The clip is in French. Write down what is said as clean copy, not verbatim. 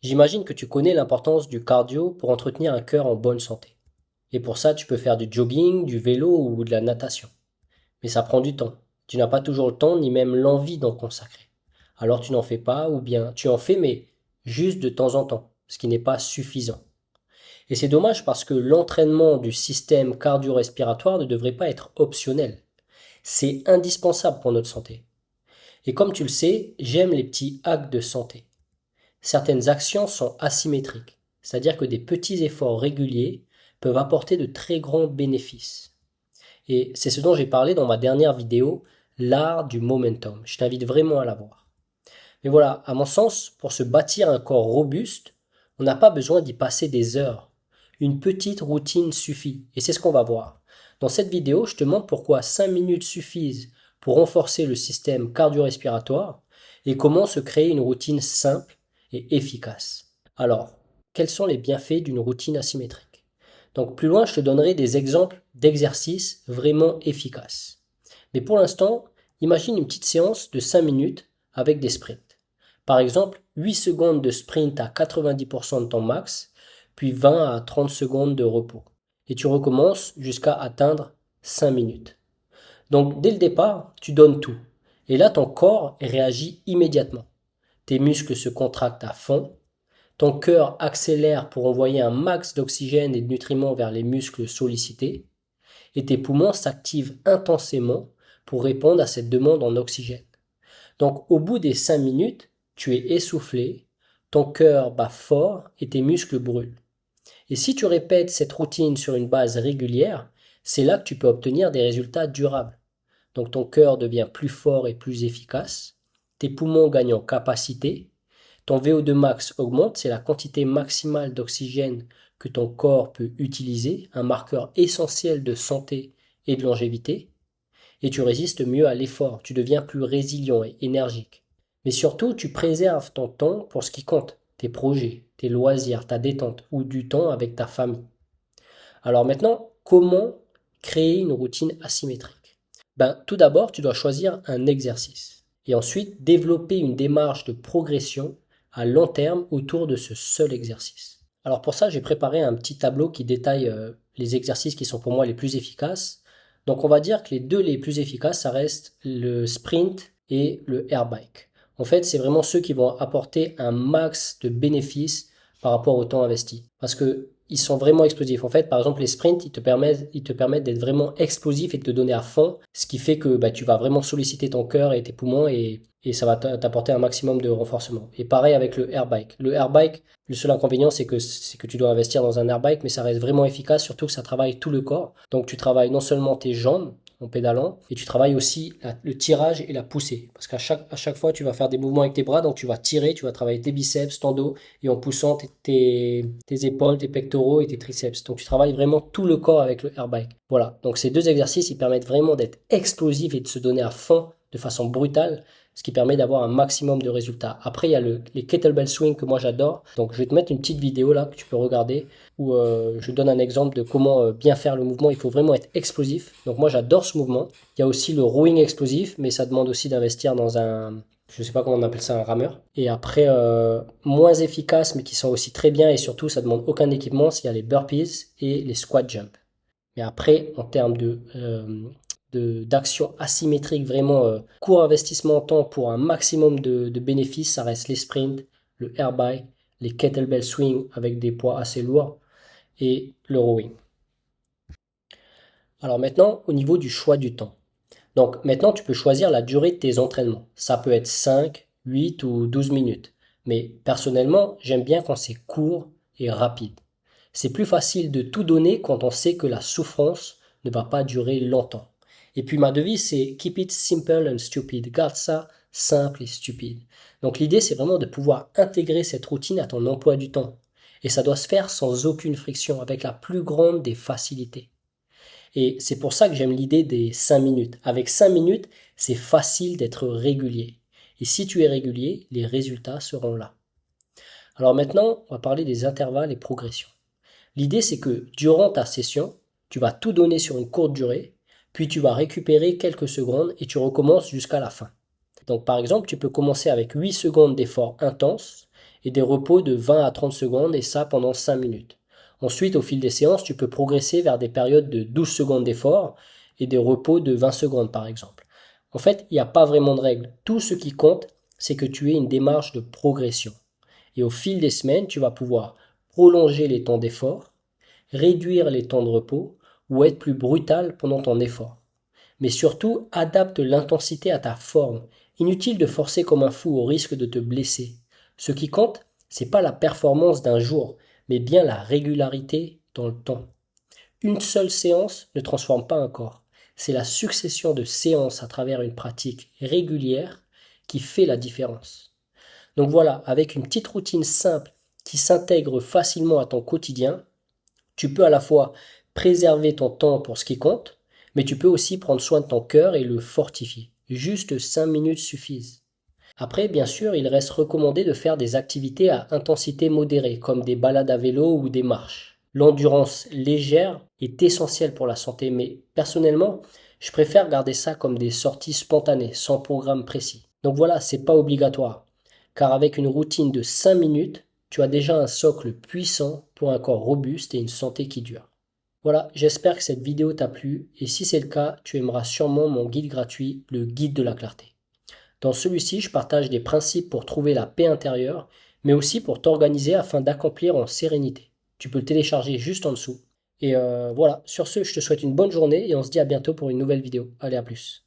J'imagine que tu connais l'importance du cardio pour entretenir un cœur en bonne santé. Et pour ça, tu peux faire du jogging, du vélo ou de la natation. Mais ça prend du temps. Tu n'as pas toujours le temps ni même l'envie d'en consacrer. Alors tu n'en fais pas ou bien tu en fais mais juste de temps en temps, ce qui n'est pas suffisant. Et c'est dommage parce que l'entraînement du système cardio-respiratoire ne devrait pas être optionnel. C'est indispensable pour notre santé. Et comme tu le sais, j'aime les petits hacks de santé. Certaines actions sont asymétriques, c'est-à-dire que des petits efforts réguliers peuvent apporter de très grands bénéfices. Et c'est ce dont j'ai parlé dans ma dernière vidéo, l'art du momentum. Je t'invite vraiment à la voir. Mais voilà, à mon sens, pour se bâtir un corps robuste, on n'a pas besoin d'y passer des heures. Une petite routine suffit, et c'est ce qu'on va voir. Dans cette vidéo, je te montre pourquoi 5 minutes suffisent pour renforcer le système cardio-respiratoire et comment se créer une routine simple et efficace. Alors, quels sont les bienfaits d'une routine asymétrique? Donc plus loin, je te donnerai des exemples d'exercices vraiment efficaces. Mais pour l'instant, imagine une petite séance de 5 minutes avec des sprints. Par exemple, 8 secondes de sprint à 90% de ton max, puis 20 à 30 secondes de repos. Et tu recommences jusqu'à atteindre 5 minutes. Donc dès le départ, tu donnes tout. Et là, ton corps réagit immédiatement. Tes muscles se contractent à fond, ton cœur accélère pour envoyer un max d'oxygène et de nutriments vers les muscles sollicités, et tes poumons s'activent intensément pour répondre à cette demande en oxygène. Donc au bout des 5 minutes, tu es essoufflé, ton cœur bat fort et tes muscles brûlent. Et si tu répètes cette routine sur une base régulière, c'est là que tu peux obtenir des résultats durables. Donc ton cœur devient plus fort et plus efficace, tes poumons gagnent en capacité, ton VO2 max augmente, c'est la quantité maximale d'oxygène que ton corps peut utiliser, un marqueur essentiel de santé et de longévité, et tu résistes mieux à l'effort, tu deviens plus résilient et énergique. Mais surtout, tu préserves ton temps pour ce qui compte, tes projets, tes loisirs, ta détente ou du temps avec ta famille. Alors maintenant, comment créer une routine asymétrique? Tout d'abord, tu dois choisir un exercice et ensuite développer une démarche de progression à long terme autour de ce seul exercice. Alors pour ça, j'ai préparé un petit tableau qui détaille les exercices qui sont pour moi les plus efficaces. Donc on va dire que les deux les plus efficaces, ça reste le sprint et le air bike. En fait, c'est vraiment ceux qui vont apporter un max de bénéfices par rapport au temps investi. Parce que ils sont vraiment explosifs. En fait, par exemple, les sprints, ils te permettent d'être vraiment explosif et de te donner à fond, ce qui fait que tu vas vraiment solliciter ton cœur et tes poumons et ça va t'apporter un maximum de renforcement. Et pareil avec le air bike. Le air bike, le seul inconvénient, c'est que tu dois investir dans un air bike, mais ça reste vraiment efficace, surtout que ça travaille tout le corps. Donc tu travailles non seulement tes jambes en pédalant, et tu travailles aussi le tirage et la poussée. Parce qu'à chaque fois, tu vas faire des mouvements avec tes bras, donc tu vas tirer, tu vas travailler tes biceps, ton dos, et en poussant tes épaules, tes pectoraux et tes triceps. Donc tu travailles vraiment tout le corps avec le air bike. Voilà, donc ces deux exercices, ils permettent vraiment d'être explosifs et de se donner à fond de façon brutale, ce qui permet d'avoir un maximum de résultats. Après, il y a les kettlebell swing que moi j'adore. Donc je vais te mettre une petite vidéo là que tu peux regarder où je donne un exemple de comment bien faire le mouvement. Il faut vraiment être explosif. Donc moi j'adore ce mouvement. Il y a aussi le rowing explosif, mais ça demande aussi d'investir dans je sais pas comment on appelle ça, un rameur. Et après, moins efficaces, mais qui sont aussi très bien, et surtout, ça demande aucun équipement, il y a les burpees et les squat jump. Mais après, en termes d'action asymétrique, vraiment court investissement en temps pour un maximum de bénéfices, ça reste les sprints, le air bike, les kettlebell swing avec des poids assez lourds et le rowing. Alors maintenant, au niveau du choix du temps. Donc maintenant, tu peux choisir la durée de tes entraînements. Ça peut être 5, 8 ou 12 minutes. Mais personnellement, j'aime bien quand c'est court et rapide. C'est plus facile de tout donner quand on sait que la souffrance ne va pas durer longtemps. Et puis ma devise, c'est Keep it simple and stupid. Garde ça simple et stupide. Donc l'idée, c'est vraiment de pouvoir intégrer cette routine à ton emploi du temps. Et ça doit se faire sans aucune friction, avec la plus grande des facilités. Et c'est pour ça que j'aime l'idée des 5 minutes. Avec 5 minutes, c'est facile d'être régulier. Et si tu es régulier, les résultats seront là. Alors maintenant, on va parler des intervalles et progressions. L'idée, c'est que durant ta session, tu vas tout donner sur une courte durée, puis tu vas récupérer quelques secondes et tu recommences jusqu'à la fin. Donc par exemple, tu peux commencer avec 8 secondes d'effort intense et des repos de 20 à 30 secondes et ça pendant 5 minutes. Ensuite, au fil des séances, tu peux progresser vers des périodes de 12 secondes d'effort et des repos de 20 secondes par exemple. En fait, il n'y a pas vraiment de règle. Tout ce qui compte, c'est que tu aies une démarche de progression. Et au fil des semaines, tu vas pouvoir prolonger les temps d'effort, réduire les temps de repos ou être plus brutal pendant ton effort. Mais surtout, adapte l'intensité à ta forme. Inutile de forcer comme un fou au risque de te blesser. Ce qui compte, c'est pas la performance d'un jour, mais bien la régularité dans le temps. Une seule séance ne transforme pas un corps. C'est la succession de séances à travers une pratique régulière qui fait la différence. Donc voilà, avec une petite routine simple qui s'intègre facilement à ton quotidien, tu peux à la fois préserver ton temps pour ce qui compte, mais tu peux aussi prendre soin de ton cœur et le fortifier. Juste 5 minutes suffisent. Après, bien sûr, il reste recommandé de faire des activités à intensité modérée, comme des balades à vélo ou des marches. L'endurance légère est essentielle pour la santé, mais personnellement, je préfère garder ça comme des sorties spontanées, sans programme précis. Donc voilà, c'est pas obligatoire, car avec une routine de 5 minutes, tu as déjà un socle puissant pour un corps robuste et une santé qui dure. Voilà, j'espère que cette vidéo t'a plu, et si c'est le cas, tu aimeras sûrement mon guide gratuit, le guide de la clarté. Dans celui-ci, je partage des principes pour trouver la paix intérieure, mais aussi pour t'organiser afin d'accomplir en sérénité. Tu peux le télécharger juste en dessous. Et voilà, sur ce, je te souhaite une bonne journée et on se dit à bientôt pour une nouvelle vidéo. Allez, à plus.